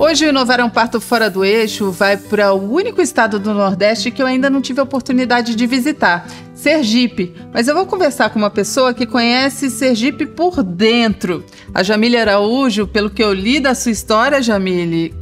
Hoje o Inovar é um Parto Fora do Eixo vai para o único estado do Nordeste que eu ainda não tive a oportunidade de visitar, Sergipe. Mas eu vou conversar com uma pessoa que conhece Sergipe por dentro. A Jamile Araújo, pelo que eu li da sua história, Jamile,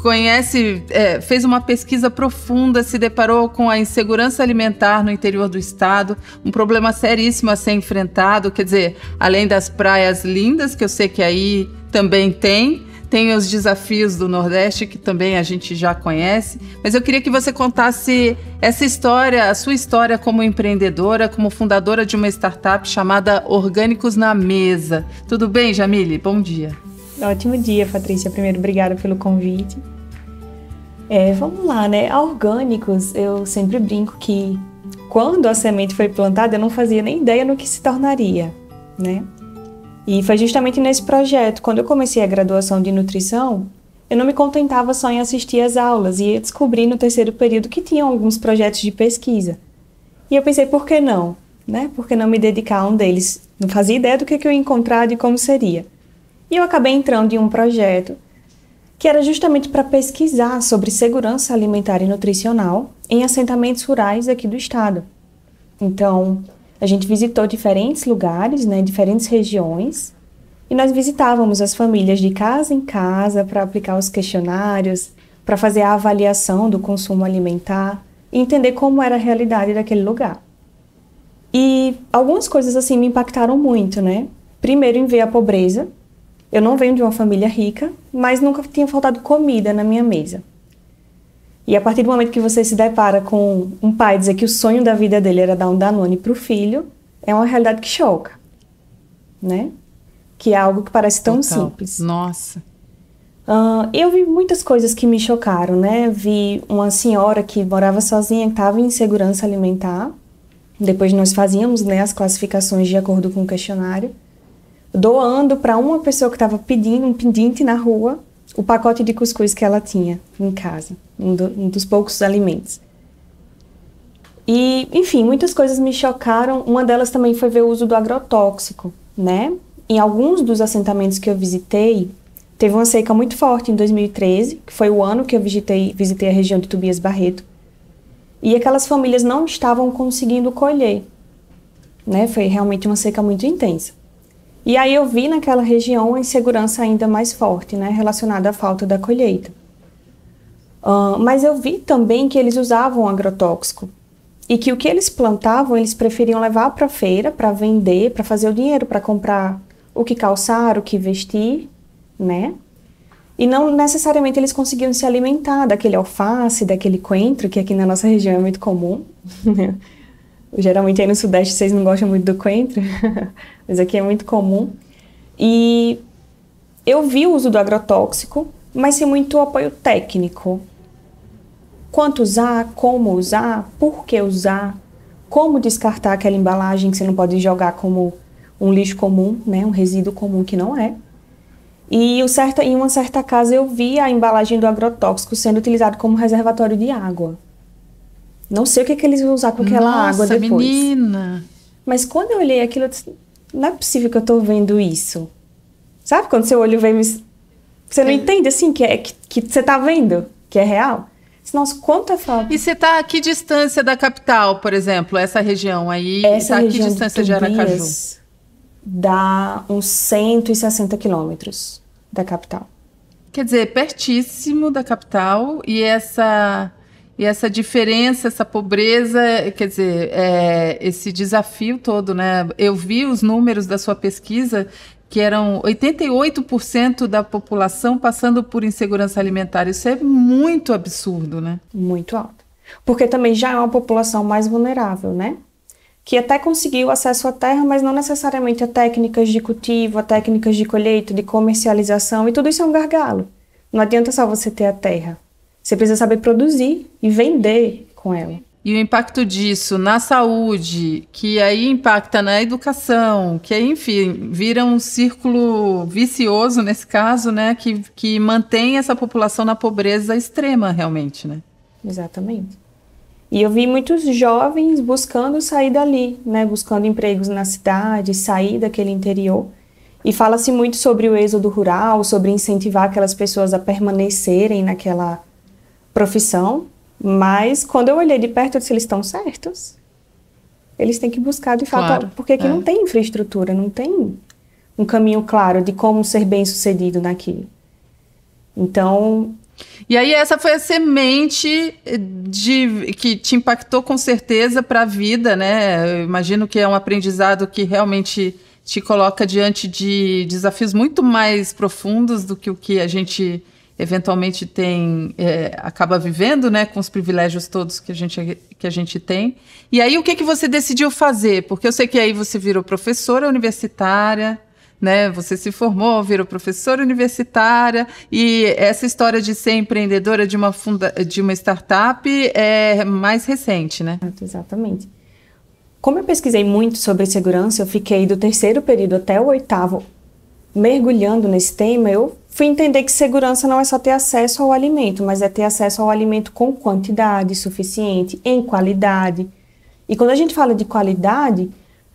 fez uma pesquisa profunda, se deparou com a insegurança alimentar no interior do estado, um problema seríssimo a ser enfrentado, quer dizer, além das praias lindas, que eu sei que aí também tem os desafios do Nordeste, que também a gente já conhece, mas eu queria que você contasse essa história, a sua história como empreendedora, como fundadora de uma startup chamada Orgânicos na Mesa. Tudo bem, Jamile? Bom dia. Ótimo dia, Patrícia. Primeiro, obrigada pelo convite. Vamos lá, né? A Orgânicos, eu sempre brinco que quando a semente foi plantada, eu não fazia nem ideia no que se tornaria, né? E foi justamente nesse projeto, quando eu comecei a graduação de nutrição, eu não me contentava só em assistir às aulas, e eu descobri no terceiro período que tinham alguns projetos de pesquisa. E eu pensei, por que não? Né? Por que não me dedicar a um deles? Não fazia ideia do que eu ia encontrar e como seria. E eu acabei entrando em um projeto que era justamente para pesquisar sobre segurança alimentar e nutricional em assentamentos rurais aqui do estado. Então, a gente visitou diferentes lugares, né, diferentes regiões, e nós visitávamos as famílias de casa em casa para aplicar os questionários, para fazer a avaliação do consumo alimentar e entender como era a realidade daquele lugar. E algumas coisas assim me impactaram muito, né? Primeiro, em ver a pobreza. Eu não venho de uma família rica, mas nunca tinha faltado comida na minha mesa. E a partir do momento que você se depara com um pai dizer que o sonho da vida dele era dar um Danone para o filho, é uma realidade que choca, né? Que é algo que parece tão simples. Nossa! Eu vi muitas coisas que me chocaram, né? Vi uma senhora que morava sozinha, que estava em insegurança alimentar. Depois nós fazíamos, né, as classificações de acordo com o questionário, doando para uma pessoa que estava pedindo um pedinte na rua o pacote de cuscuz que ela tinha em casa, um dos poucos alimentos. E, enfim, muitas coisas me chocaram. Uma delas também foi ver o uso do agrotóxico, né? Em alguns dos assentamentos que eu visitei, teve uma seca muito forte em 2013, que foi o ano que eu visitei a região de Tobias Barreto, e aquelas famílias não estavam conseguindo colher, né? Foi realmente uma seca muito intensa. E aí eu vi naquela região a insegurança ainda mais forte, né, relacionada à falta da colheita. Mas eu vi também que eles usavam agrotóxico e que o que eles plantavam, eles preferiam levar para a feira para vender, para fazer o dinheiro, para comprar o que calçar, o que vestir, né? E não necessariamente eles conseguiam se alimentar daquele alface, daquele coentro, que aqui na nossa região é muito comum. Geralmente aí no Sudeste vocês não gostam muito do coentro, mas aqui é muito comum. E eu vi o uso do agrotóxico, mas sem muito apoio técnico. Quanto usar, por que usar, como descartar aquela embalagem que você não pode jogar como um lixo comum, né, um resíduo comum que não é. E em uma certa casa eu vi a embalagem do agrotóxico sendo utilizado como reservatório de água. Não sei o que eles vão usar com aquela água depois. Nossa, menina! Mas quando eu olhei aquilo, eu disse, não é possível que eu tô vendo isso. Sabe quando seu olho vem... Você não entende, assim, que você tá vendo, que é real? Nossa, quanta falta. E você tá a que distância da capital, por exemplo? Essa região aí, essa tá a que região distância de Aracaju? Dá uns 160 quilômetros da capital. Quer dizer, pertíssimo da capital, e essa diferença, essa pobreza, quer dizer, esse desafio todo, né? Eu vi os números da sua pesquisa, que eram 88% da população passando por insegurança alimentar. Isso é muito absurdo, né? Muito alto. Porque também já é uma população mais vulnerável, né? Que até conseguiu acesso à terra, mas não necessariamente a técnicas de cultivo, a técnicas de colheita, de comercialização, e tudo isso é um gargalo. Não adianta só você ter a terra. Você precisa saber produzir e vender com ela. E o impacto disso na saúde, que aí impacta na educação, que aí, enfim, vira um círculo vicioso nesse caso, né? Que mantém essa população na pobreza extrema, realmente, né? Exatamente. E eu vi muitos jovens buscando sair dali, né? Buscando empregos na cidade, sair daquele interior. E fala-se muito sobre o êxodo rural, sobre incentivar aquelas pessoas a permanecerem naquela profissão, mas quando eu olhei de perto, eu disse, eles estão certos. Eles têm que buscar, de fato, Claro, porque aqui não tem infraestrutura, não tem um caminho claro de como ser bem-sucedido naquilo. Então... E aí essa foi a semente que te impactou com certeza para a vida, né? Eu imagino que é um aprendizado que realmente te coloca diante de desafios muito mais profundos do que o que a gente eventualmente acaba vivendo, né? Com os privilégios todos que a gente tem. E aí o que você decidiu fazer? Porque eu sei que aí você virou professora universitária, né? Você se formou, virou professora universitária, e essa história de ser empreendedora de uma startup é mais recente, né? Exatamente. Como eu pesquisei muito sobre segurança, eu fiquei do 3º período até o 8º mergulhando nesse tema, eu fui entender que segurança não é só ter acesso ao alimento, mas é ter acesso ao alimento com quantidade suficiente, em qualidade. E quando a gente fala de qualidade,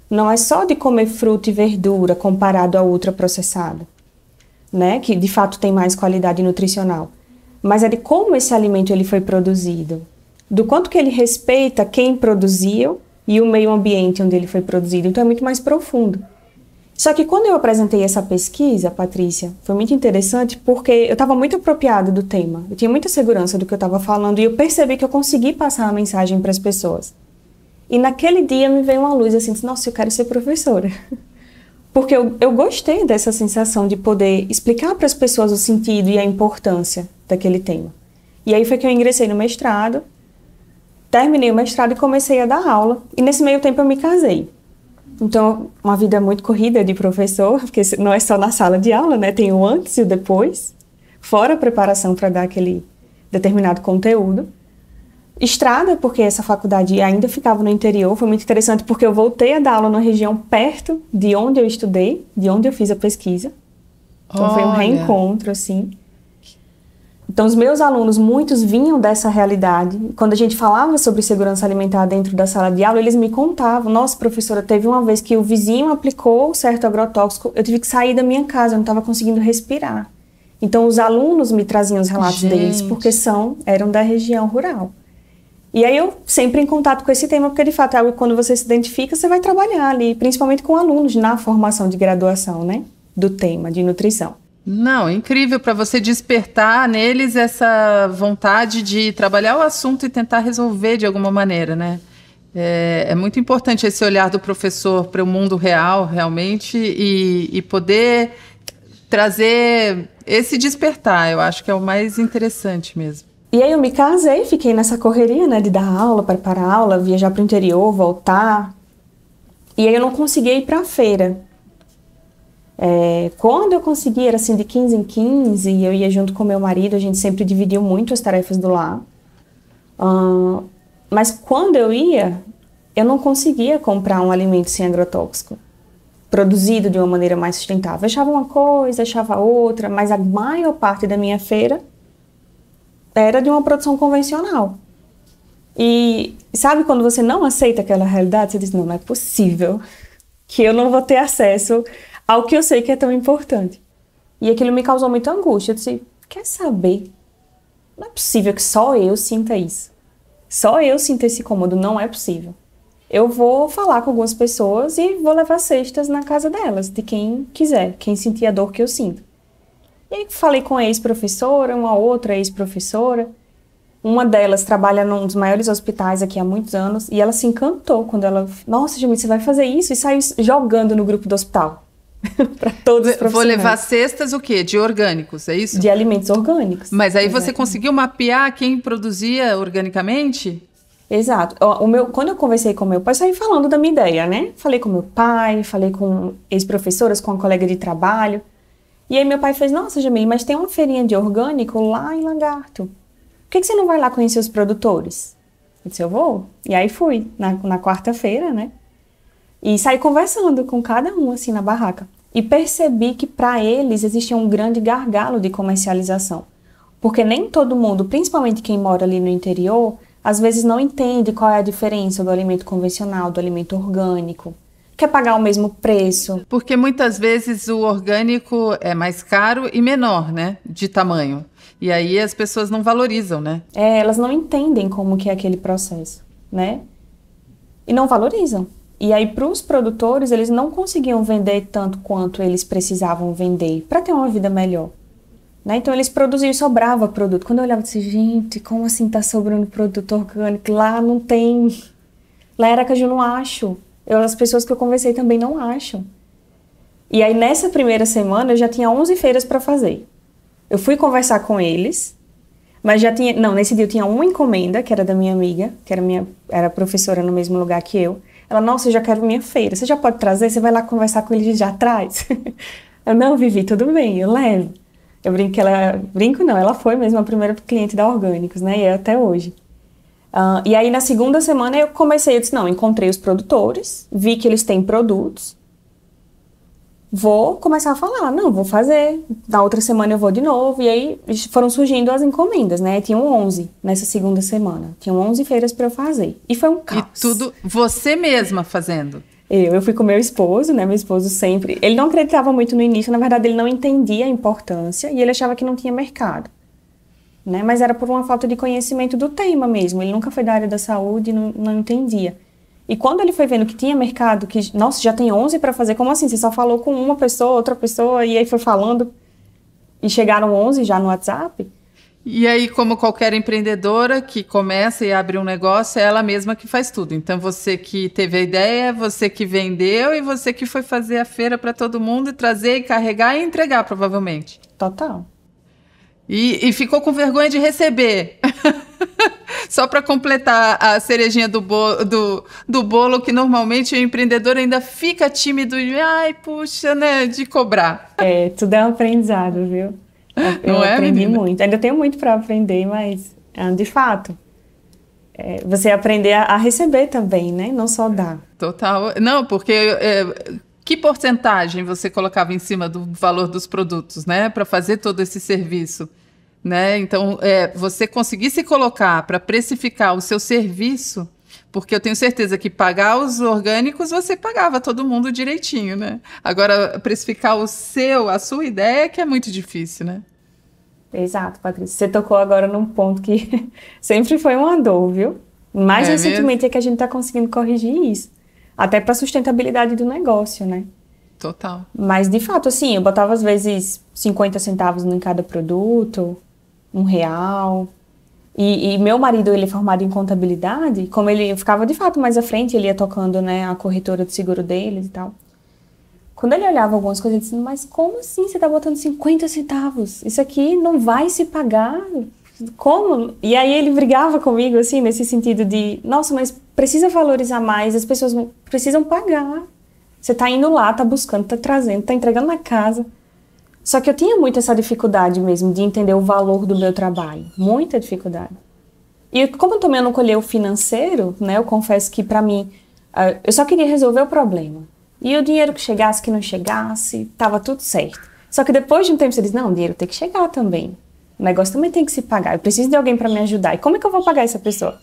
não é só de comer fruta e verdura comparado ao ultraprocessado, né? Que de fato tem mais qualidade nutricional. Mas é de como esse alimento ele foi produzido, do quanto que ele respeita quem produziu e o meio ambiente onde ele foi produzido. Então é muito mais profundo. Só que quando eu apresentei essa pesquisa, Patrícia, foi muito interessante porque eu estava muito apropriada do tema. Eu tinha muita segurança do que eu estava falando e eu percebi que eu consegui passar a mensagem para as pessoas. E naquele dia me veio uma luz assim, nossa, eu quero ser professora. Porque eu gostei dessa sensação de poder explicar para as pessoas o sentido e a importância daquele tema. E aí foi que eu ingressei no mestrado, terminei o mestrado e comecei a dar aula. E nesse meio tempo eu me casei. Então, uma vida muito corrida de professor, porque não é só na sala de aula, né? Tem o antes e o depois, fora a preparação para dar aquele determinado conteúdo. Estrada, porque essa faculdade ainda ficava no interior, foi muito interessante porque eu voltei a dar aula numa região perto de onde eu estudei, de onde eu fiz a pesquisa. Então foi um reencontro, assim. Então os meus alunos, muitos vinham dessa realidade. Quando a gente falava sobre segurança alimentar dentro da sala de aula, eles me contavam, nossa, professora, teve uma vez que o vizinho aplicou certo agrotóxico, eu tive que sair da minha casa, eu não estava conseguindo respirar. Então os alunos me traziam os relatos deles, porque eram da região rural. E aí eu sempre em contato com esse tema, porque de fato é algo que quando você se identifica, você vai trabalhar ali, principalmente com alunos na formação de graduação, né? Do tema de nutrição. Não, incrível para você despertar neles essa vontade de trabalhar o assunto e tentar resolver de alguma maneira, né? É muito importante esse olhar do professor para o mundo real, realmente, e poder trazer esse despertar, eu acho que é o mais interessante mesmo. E aí eu me casei, fiquei nessa correria, né, de dar aula, preparar aula, viajar para o interior, voltar. E aí eu não conseguia ir para a feira. Quando eu conseguia, era assim de 15 em 15, e eu ia junto com meu marido, a gente sempre dividiu muito as tarefas do lar. Mas quando eu ia, eu não conseguia comprar um alimento sem agrotóxico, produzido de uma maneira mais sustentável. Eu achava uma coisa, achava outra, mas a maior parte da minha feira era de uma produção convencional. E sabe quando você não aceita aquela realidade? Você diz, não é possível que eu não vou ter acesso ao que eu sei que é tão importante. E aquilo me causou muita angústia. Eu disse, quer saber? Não é possível que só eu sinta isso. Só eu sinta esse incômodo, não é possível. Eu vou falar com algumas pessoas e vou levar cestas na casa delas, de quem quiser, quem sentir a dor que eu sinto. E aí falei com a ex-professora, uma outra ex-professora. Uma delas trabalha num dos maiores hospitais aqui há muitos anos e ela se encantou quando ela... Nossa, Jamile, você vai fazer isso? E saiu jogando no grupo do hospital. Para todos os profissionais. Vou levar cestas o quê? De orgânicos, é isso? De alimentos orgânicos. Mas aí você conseguiu mapear quem produzia organicamente? Exato. Quando eu conversei com meu pai, saí falando da minha ideia, né? Falei com meu pai, falei com ex-professoras, com uma colega de trabalho. E aí meu pai fez, nossa, Jamile, mas tem uma feirinha de orgânico lá em Lagarto. Por que você não vai lá conhecer os produtores? Eu disse, eu vou. E aí fui, na quarta-feira, né? E saí conversando com cada um, assim, na barraca. E percebi que para eles existia um grande gargalo de comercialização. Porque nem todo mundo, principalmente quem mora ali no interior, às vezes não entende qual é a diferença do alimento convencional, do alimento orgânico. quer pagar o mesmo preço. Porque muitas vezes o orgânico é mais caro e menor, né? De tamanho. E aí as pessoas não valorizam, né? Elas não entendem como que é aquele processo, né? E não valorizam. E aí, para os produtores, eles não conseguiam vender tanto quanto eles precisavam vender para ter uma vida melhor. Né? Então, eles produziam e sobrava produto. Quando eu olhava, eu disse, gente, como assim tá sobrando produto orgânico? Lá não tem. Lá em Aracaju eu não acho. As pessoas que eu conversei também não acham. E aí, nessa primeira semana, eu já tinha 11 feiras para fazer. Eu fui conversar com eles, mas já tinha... Não, nesse dia eu tinha uma encomenda, que era da minha amiga, que era professora no mesmo lugar que eu. Ela, nossa, eu já quero minha feira. Você já pode trazer? Você vai lá conversar com eles e já traz? Eu, não, Vivi, tudo bem, eu levo. Eu brinco que ela... Brinco não, ela foi mesmo a primeira cliente da Orgânicos, né? E é até hoje. E aí, na segunda semana, eu disse, não, encontrei os produtores, vi que eles têm produtos, vou começar a falar, não, vou fazer, na outra semana eu vou de novo, e aí foram surgindo as encomendas, né? Tinham 11 nessa segunda semana, tinham 11 feiras para eu fazer, e foi um caos. E tudo você mesma fazendo? Eu fui com meu esposo, né? Meu esposo sempre, ele não acreditava muito no início, na verdade ele não entendia a importância, e ele achava que não tinha mercado. Né? Mas era por uma falta de conhecimento do tema mesmo. Ele nunca foi da área da saúde e não entendia. E quando ele foi vendo que tinha mercado, que, nossa, já tem 11 para fazer, como assim? Você só falou com uma pessoa, outra pessoa, e aí foi falando, e chegaram 11 já no WhatsApp? E aí, como qualquer empreendedora que começa e abre um negócio, é ela mesma que faz tudo. Então, você que teve a ideia, você que vendeu e você que foi fazer a feira para todo mundo, e trazer, e carregar e entregar, provavelmente. Total. E ficou com vergonha de receber. Só para completar a cerejinha do bolo, que normalmente o empreendedor ainda fica tímido e, ai, puxa, né, de cobrar. Tudo é um aprendizado, viu? Eu aprendi muito. Ainda tenho muito para aprender, mas, de fato, você aprender a receber também, né? Não só dar. Total. Não, porque... que porcentagem você colocava em cima do valor dos produtos, né, para fazer todo esse serviço, né? Então, você conseguir se colocar para precificar o seu serviço, porque eu tenho certeza que pagar os orgânicos você pagava todo mundo direitinho, né? Agora, precificar a sua ideia que é muito difícil, né? Exato, Patrícia. Você tocou agora num ponto que sempre foi uma dor, viu? Mais recentemente mesmo? É que a gente está conseguindo corrigir isso. Até para a sustentabilidade do negócio, né? Total. Mas, de fato, assim, eu botava às vezes 50 centavos em cada produto, R$1. E meu marido, ele é formado em contabilidade, como eu ficava, de fato, mais à frente, ele ia tocando, né, a corretora de seguro deles e tal. Quando ele olhava algumas coisas, ele disse, mas como assim você tá botando 50 centavos? Isso aqui não vai se pagar? Como? E aí ele brigava comigo, assim, nesse sentido de, nossa, mas precisa valorizar mais, as pessoas precisam pagar. Você tá indo lá, tá buscando, tá trazendo, tá entregando na casa. Só que eu tinha muito essa dificuldade mesmo de entender o valor do meu trabalho. Muita dificuldade. E como eu também não colhei o financeiro, né, eu confesso que pra mim, eu só queria resolver o problema. E o dinheiro que chegasse, que não chegasse, tava tudo certo. Só que depois de um tempo você diz, não, o dinheiro tem que chegar também. O negócio também tem que se pagar. Eu preciso de alguém para me ajudar. E como é que eu vou pagar essa pessoa?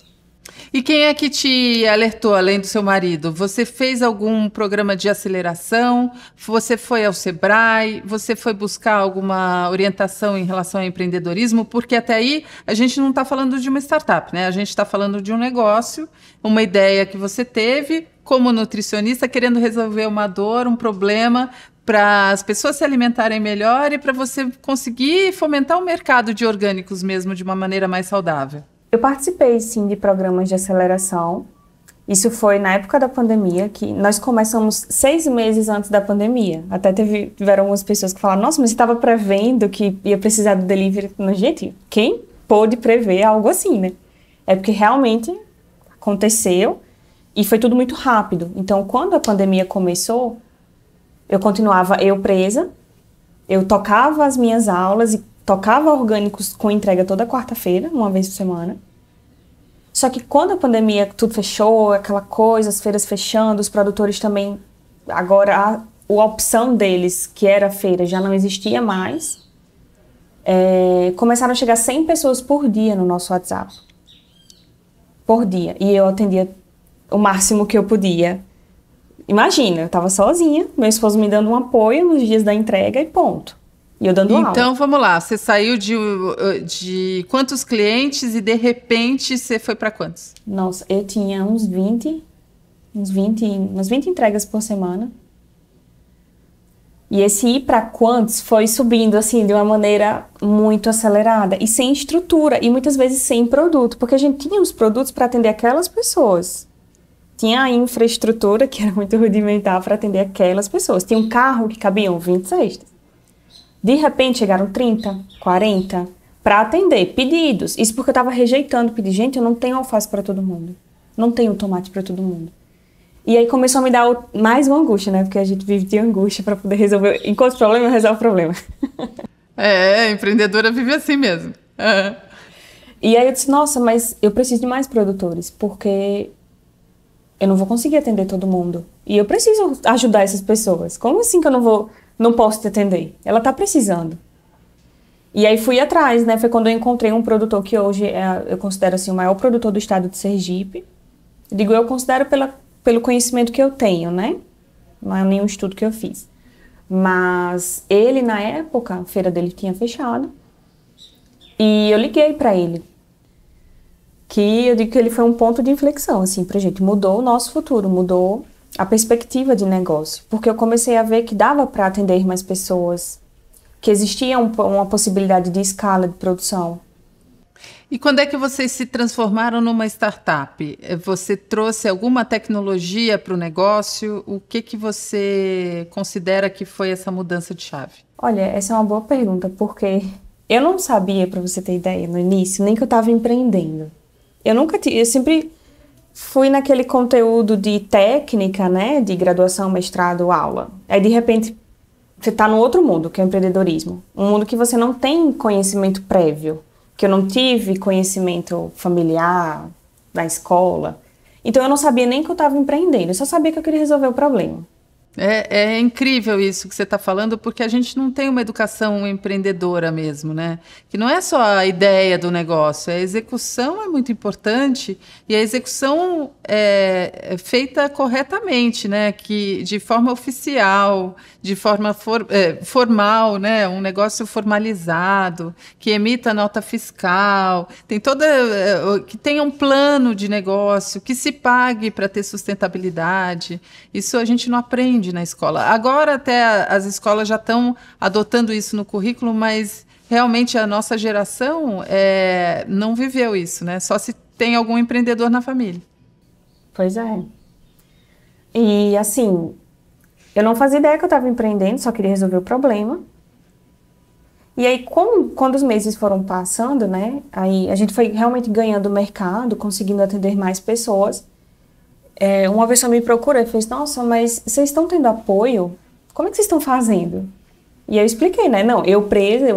E quem é que te alertou, além do seu marido? Você fez algum programa de aceleração? Você foi ao Sebrae? Você foi buscar alguma orientação em relação ao empreendedorismo? Porque até aí a gente não está falando de uma startup, né? A gente está falando de um negócio, uma ideia que você teve como nutricionista, querendo resolver uma dor, um problema, para as pessoas se alimentarem melhor e para você conseguir fomentar o mercado de orgânicos mesmo de uma maneira mais saudável. Eu participei, sim, de programas de aceleração. Isso foi na época da pandemia, que nós começamos 6 meses antes da pandemia. Até tiveram algumas pessoas que falaram, nossa, mas você estava prevendo que ia precisar do delivery. Gente, quem pôde prever algo assim, né? É porque realmente aconteceu e foi tudo muito rápido. Então, quando a pandemia começou, eu continuava presa, eu tocava as minhas aulas e tocava orgânicos com entrega toda quarta-feira, uma vez por semana. Só que quando a pandemia tudo fechou, aquela coisa, as feiras fechando, os produtores também, agora a opção deles, que era a feira, já não existia mais, começaram a chegar 100 pessoas por dia no nosso WhatsApp. Por dia. E eu atendia o máximo que eu podia. Imagina, eu tava sozinha, meu esposo me dando um apoio nos dias da entrega e ponto. E eu dando aula. Então, vamos lá, você saiu de quantos clientes e de repente você foi para quantos? Nossa, eu tinha umas 20 entregas por semana. E esse ir para quantos foi subindo assim de uma maneira muito acelerada e sem estrutura e muitas vezes sem produto, porque a gente tinha os produtos para atender aquelas pessoas. Tinha a infraestrutura que era muito rudimentar para atender aquelas pessoas. Tinha um carro que cabiam 20 cestas. De repente chegaram 30, 40 para atender pedidos. Isso porque eu estava rejeitando pedir. Gente, eu não tenho alface para todo mundo. Não tenho tomate para todo mundo. E aí começou a me dar mais uma angústia, né? Porque a gente vive de angústia para poder resolver. Enquanto o problema, resolve o problema. Empreendedora vive assim mesmo. E aí eu disse, nossa, mas eu preciso de mais produtores, porque eu não vou conseguir atender todo mundo. E eu preciso ajudar essas pessoas. Como assim que eu não posso te atender? Ela tá precisando. E aí fui atrás, né? Foi quando eu encontrei um produtor que hoje eu considero assim, o maior produtor do estado de Sergipe. Digo, eu considero pelo conhecimento que eu tenho, né? Não é nenhum estudo que eu fiz. Mas ele, na época, a feira dele tinha fechado. E eu liguei para ele. Que eu digo que ele foi um ponto de inflexão, assim, pra gente. Mudou o nosso futuro, mudou a perspectiva de negócio. Porque eu comecei a ver que dava para atender mais pessoas. Que existia uma possibilidade de escala de produção. E quando é que vocês se transformaram numa startup? Você trouxe alguma tecnologia para o negócio? O que você considera que foi essa mudança de chave? Olha, essa é uma boa pergunta, porque eu não sabia, para você ter ideia, no início, nem que eu estava empreendendo. Eu sempre fui naquele conteúdo de técnica, né, de graduação, mestrado, aula. Aí, de repente, você está num outro mundo, que é o empreendedorismo. Um mundo que você não tem conhecimento prévio. Que eu não tive conhecimento familiar, da escola. Então, eu não sabia nem que eu estava empreendendo, eu só sabia que eu queria resolver o problema. É incrível isso que você está falando, porque a gente não tem uma educação empreendedora mesmo, né? Que não é só a ideia do negócio, a execução é muito importante e a execução é feita corretamente, né? Que, de forma oficial, de forma formal, né? Um negócio formalizado, que emita nota fiscal, que tenha um plano de negócio, que se pague para ter sustentabilidade. Isso a gente não aprende na escola. Agora até as escolas já estão adotando isso no currículo, mas realmente a nossa geração não viveu isso, né? Só se tem algum empreendedor na família. Pois é. E assim, eu não fazia ideia que eu estava empreendendo, só queria resolver o problema. E aí, quando os meses foram passando, né? Aí a gente foi realmente ganhando mercado, conseguindo atender mais pessoas. Uma pessoa me procurou e fez, nossa, mas vocês estão tendo apoio? Como é que vocês estão fazendo? E eu expliquei, né? Não, eu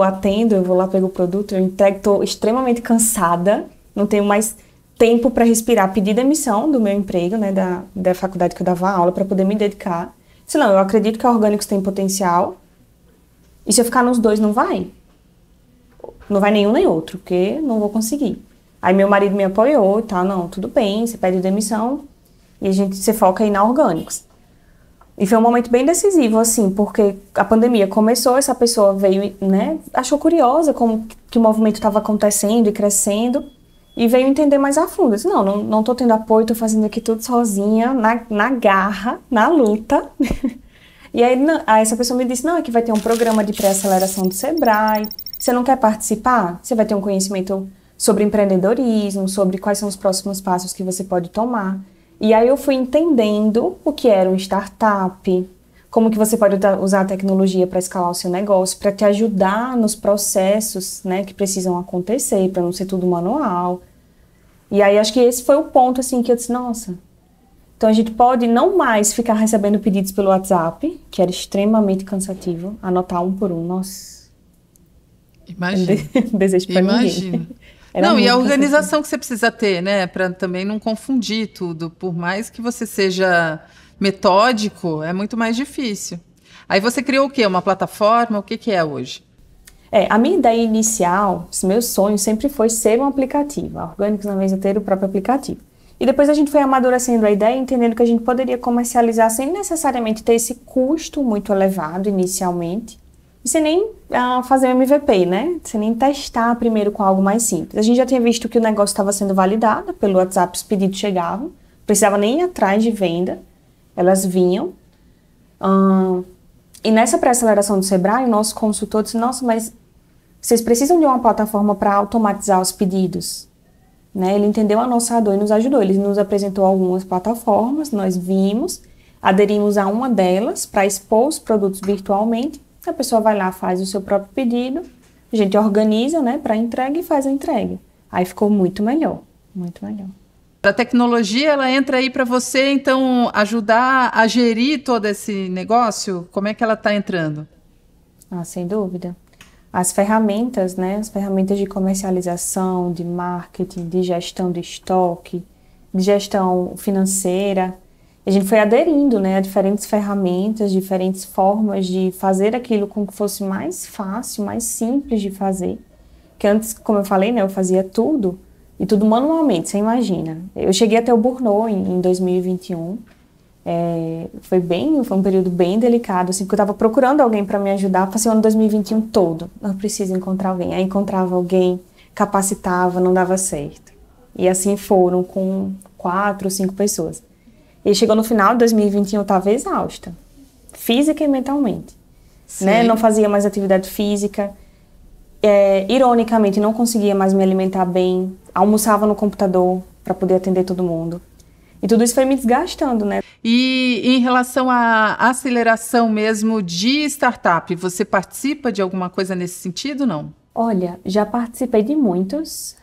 atendo, eu vou lá, pego o produto, eu entrego, estou extremamente cansada, não tenho mais tempo para respirar, pedi demissão do meu emprego, né, da faculdade que eu dava aula, para poder me dedicar. Disse, não, eu acredito que a Orgânicos tem potencial, e se eu ficar nos dois, não vai. Não vai nenhum nem outro, porque não vou conseguir. Aí meu marido me apoiou e tal, não, tudo bem, você pede demissão, e você foca aí na Orgânicos. E foi um momento bem decisivo, assim, porque a pandemia começou, essa pessoa veio, né, achou curiosa como que o movimento estava acontecendo e crescendo, e veio entender mais a fundo. Eu disse, não tô tendo apoio, tô fazendo aqui tudo sozinha, na garra, na luta. E aí essa pessoa me disse, não, é que vai ter um programa de pré-aceleração do Sebrae, você não quer participar? Você vai ter um conhecimento sobre empreendedorismo, sobre quais são os próximos passos que você pode tomar. E aí eu fui entendendo o que era um startup, como que você pode usar a tecnologia para escalar o seu negócio, para te ajudar nos processos, né, que precisam acontecer, para não ser tudo manual. E aí acho que esse foi o ponto assim que eu disse, nossa, então a gente pode não mais ficar recebendo pedidos pelo WhatsApp, que era extremamente cansativo, anotar um por um, nossa. Imagina. Desejo para ninguém. Não, e a organização que você precisa ter, né, para também não confundir tudo. Por mais que você seja metódico, é muito mais difícil. Aí você criou o quê? Uma plataforma? O que é hoje? A minha ideia inicial, os meus sonhos sempre foi ser um aplicativo. A Orgânicos na mesa ter o próprio aplicativo. E depois a gente foi amadurecendo a ideia, entendendo que a gente poderia comercializar sem necessariamente ter esse custo muito elevado inicialmente, e sem nem fazer um MVP, né? Sem nem testar primeiro com algo mais simples. A gente já tinha visto que o negócio estava sendo validado pelo WhatsApp, os pedidos chegavam, não precisava nem ir atrás de venda, elas vinham. E nessa pré-aceleração do Sebrae, o nosso consultor disse, nossa, mas vocês precisam de uma plataforma para automatizar os pedidos? Né? Ele entendeu a nossa dor e nos ajudou. Ele nos apresentou algumas plataformas, nós vimos, aderimos a uma delas para expor os produtos virtualmente. A pessoa vai lá, faz o seu próprio pedido, a gente organiza, né, para entrega e faz a entrega. Aí ficou muito melhor, muito melhor. A tecnologia, ela entra aí para você, então, ajudar a gerir todo esse negócio? Como é que ela está entrando? Sem dúvida. As ferramentas, né, as ferramentas de comercialização, de marketing, de gestão de estoque, de gestão financeira, a gente foi aderindo, né, a diferentes ferramentas, diferentes formas de fazer aquilo com que fosse mais fácil, mais simples de fazer. Que antes, como eu falei, né, eu fazia tudo, e tudo manualmente, você imagina. Eu cheguei até o burnout em 2021, foi um período bem delicado, assim, porque eu estava procurando alguém para me ajudar, passei o ano 2021 todo, eu preciso encontrar alguém. Aí encontrava alguém, capacitava, não dava certo. E assim foram com 4 ou 5 pessoas. E chegou no final de 2021, eu estava exausta, física e mentalmente. Né? Não fazia mais atividade física, ironicamente não conseguia mais me alimentar bem, almoçava no computador para poder atender todo mundo. E tudo isso foi me desgastando, né? E em relação à aceleração mesmo de startup, você participa de alguma coisa nesse sentido, não? Olha, já participei de muitos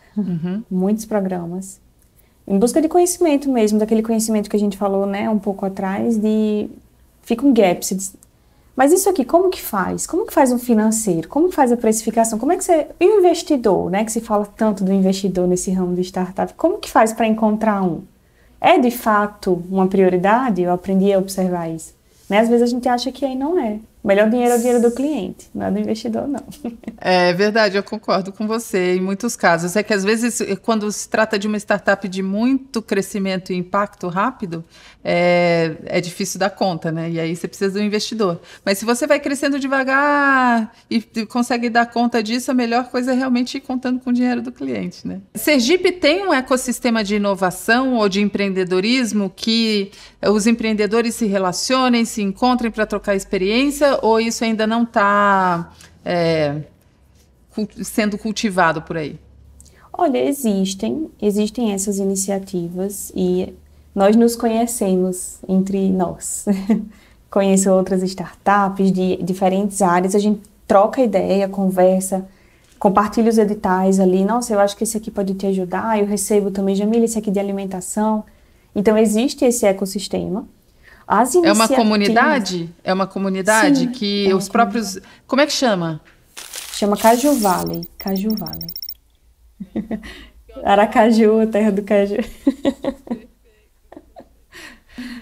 programas. Em busca de conhecimento mesmo, daquele conhecimento que a gente falou, né, um pouco atrás, fica um gap. Mas isso aqui, como que faz? Como que faz um financeiro? Como que faz a precificação? Como é que você... E o investidor, né, que se fala tanto do investidor nesse ramo de startup, como que faz para encontrar um? É de fato uma prioridade? Eu aprendi a observar isso. Né? Às vezes a gente acha que aí não é. O melhor dinheiro é o dinheiro do cliente, não é do investidor, não. É verdade, eu concordo com você em muitos casos. É que às vezes, quando se trata de uma startup de muito crescimento e impacto rápido, é difícil dar conta, né? E aí você precisa do investidor. Mas se você vai crescendo devagar e consegue dar conta disso, a melhor coisa é realmente ir contando com o dinheiro do cliente, né? Sergipe tem um ecossistema de inovação ou de empreendedorismo que os empreendedores se relacionem, se encontrem para trocar experiência, ou isso ainda não está sendo cultivado por aí? Olha, existem essas iniciativas e nós nos conhecemos entre nós. Conheço outras startups de diferentes áreas, a gente troca ideia, conversa, compartilha os editais ali. Nossa, eu acho que esse aqui pode te ajudar. Eu recebo também, Jamila, esse aqui de alimentação. Então, existe esse ecossistema. É uma comunidade? É uma comunidade. Sim, que os próprios... Como é que chama? Chama Caju Valley. Caju Valley. Aracaju, a terra do caju.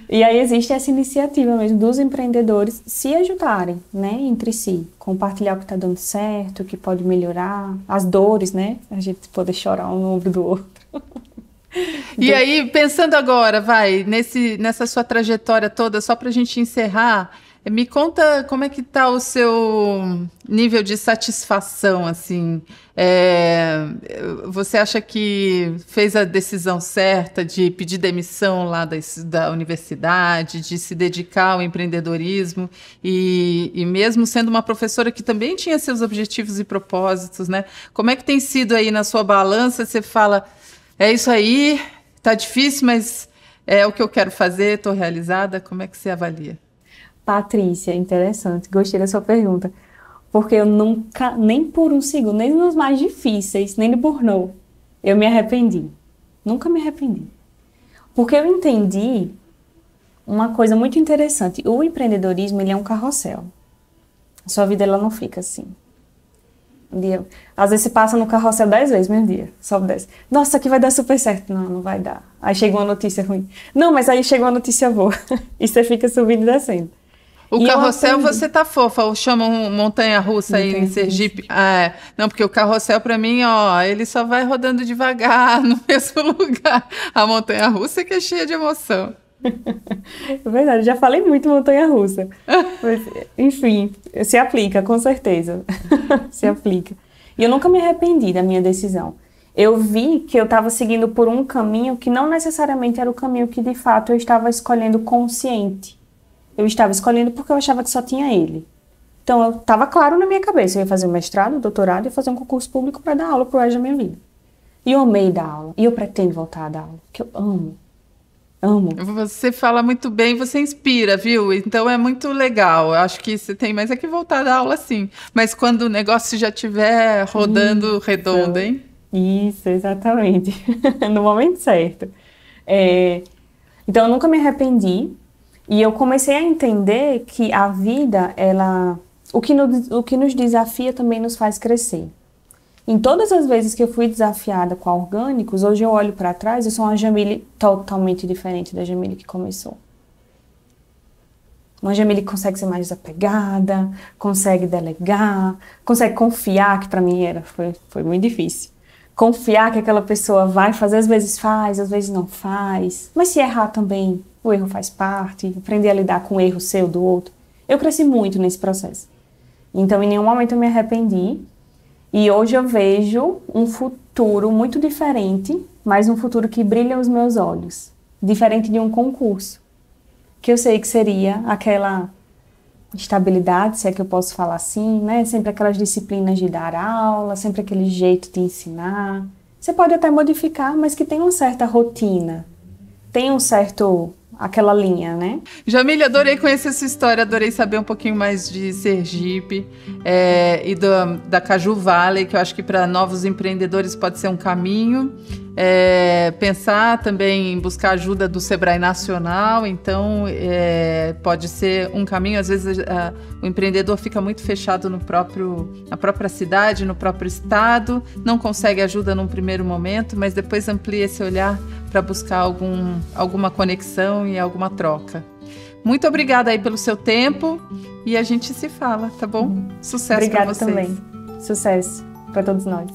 E aí existe essa iniciativa mesmo dos empreendedores se ajudarem, né, entre si. Compartilhar o que está dando certo, o que pode melhorar, as dores, né? A gente poder chorar um no ombro do outro. E aí, pensando agora, nessa sua trajetória toda, só para a gente encerrar, me conta como é que está o seu nível de satisfação, assim. Você acha que fez a decisão certa de pedir demissão lá da universidade, de se dedicar ao empreendedorismo e mesmo sendo uma professora que também tinha seus objetivos e propósitos, né? Como é que tem sido aí na sua balança? Você fala... É isso aí, tá difícil, mas é o que eu quero fazer, estou realizada. Como é que você avalia? Patrícia, interessante, gostei da sua pergunta. Porque eu nunca, nem por um segundo, nem nos mais difíceis, nem no burnout, eu me arrependi. Nunca me arrependi. Porque eu entendi uma coisa muito interessante. O empreendedorismo, ele é um carrossel. A sua vida, ela não fica assim. Às vezes você passa no carrossel 10 vezes, mesmo dia, sobe 10. Nossa, aqui vai dar super certo. Não, não vai dar. Aí chega uma notícia ruim. Não, mas aí chega uma notícia boa. E você fica subindo e descendo. O carrossel você tá fofa, ou chamam montanha-russa aí em Sergipe? Não, porque o carrossel pra mim, ó, ele só vai rodando devagar no mesmo lugar. A montanha-russa que é cheia de emoção. É verdade, já falei muito montanha-russa. Mas, enfim, se aplica, com certeza. Se aplica. E eu nunca me arrependi da minha decisão. Eu vi que eu estava seguindo por um caminho que não necessariamente era o caminho que, de fato, eu estava escolhendo consciente. Eu estava escolhendo porque eu achava que só tinha ele. Então, eu estava claro na minha cabeça. Eu ia fazer um mestrado, doutorado e fazer um concurso público para dar aula pro resto da minha vida. E eu amei dar aula. E eu pretendo voltar a dar aula, porque eu amo. Amo. Você fala muito bem, você inspira, viu? Então é muito legal. Eu acho que você tem mais é que voltar da aula, sim. Mas quando o negócio já estiver rodando redondo, hein? Isso, exatamente. No momento certo. Então eu nunca me arrependi. E eu comecei a entender que a vida, o que nos desafia também nos faz crescer. Em todas as vezes que eu fui desafiada com orgânicos, hoje eu olho para trás e sou uma Jamile totalmente diferente da Jamile que começou. Uma Jamile que consegue ser mais desapegada, consegue delegar, consegue confiar, que para mim foi muito difícil. Confiar que aquela pessoa vai fazer, às vezes faz, às vezes não faz. Mas se errar também, o erro faz parte, aprender a lidar com o erro seu, do outro. Eu cresci muito nesse processo. Então, em nenhum momento eu me arrependi. E hoje eu vejo um futuro muito diferente, mas um futuro que brilha aos meus olhos. Diferente de um concurso, que eu sei que seria aquela estabilidade, se é que eu posso falar assim, né? Sempre aquelas disciplinas de dar aula, sempre aquele jeito de ensinar. Você pode até modificar, mas que tem uma certa rotina, tem aquela linha, né? Jamile, adorei conhecer sua história, adorei saber um pouquinho mais de Sergipe e da Caju Valley, que eu acho que para novos empreendedores pode ser um caminho. Pensar também em buscar ajuda do Sebrae Nacional, então pode ser um caminho. Às vezes o empreendedor fica muito fechado na própria cidade, no próprio estado, não consegue ajuda num primeiro momento, mas depois amplia esse olhar para buscar alguma conexão e alguma troca. Muito obrigada aí pelo seu tempo e a gente se fala, tá bom? Sucesso para vocês. Obrigada também. Sucesso para todos nós.